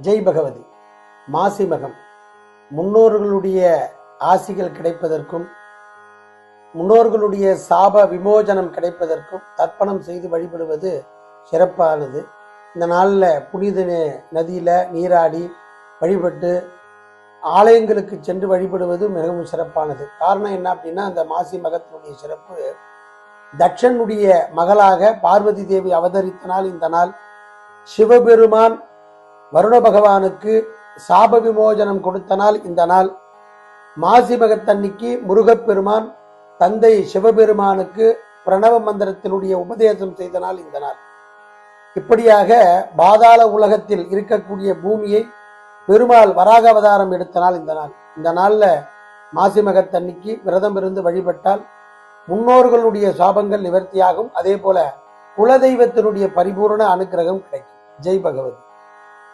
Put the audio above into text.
ஜெய் பகவதி. மாசி மகம் முன்னோர்களுடைய ஆசிகள் கிடைப்பதற்கும் முன்னோர்களுடைய சாப விமோசனம் கிடைப்பதற்கும் தர்ப்பணம் செய்து வழிபடுவது சிறப்பானது. இந்த நாளில் புனித நதியில் நீராடி வழிபட்டு ஆலயங்களுக்கு சென்று வழிபடுவது மிகவும் சிறப்பானது. காரணம் என்ன அப்படின்னா, அந்த மாசி மகத்தினுடைய சிறப்பு தட்சனுடைய மகளாக பார்வதி தேவி அவதரித்த நாள் இந்த நாள். சிவபெருமான் வருண பகவானுக்கு சாப விமோசனம் கொடுத்த நாள் இந்த நாள். மாசி மகத்தன்னைக்கு முருகப்பெருமான் தந்தை சிவபெருமானுக்கு பிரணவ மந்திரத்தினுடைய உபதேசம் செய்த நாள் இந்த நாள். இப்படியாக பாதாள உலகத்தில் இருக்கக்கூடிய பூமியை பெருமாள் வராக அவதாரம் எடுத்த நாள் இந்த நாள். இந்த நாள்ல மாசி மகத்தன்னைக்கு விரதம் இருந்து வழிபட்டால் முன்னோர்களுடைய சாபங்கள் நிவர்த்தியாகும். அதே போல குலதெய்வத்தினுடைய பரிபூர்ண அனுக்கிரகம் கிடைக்கும். ஜெய் பகவதி.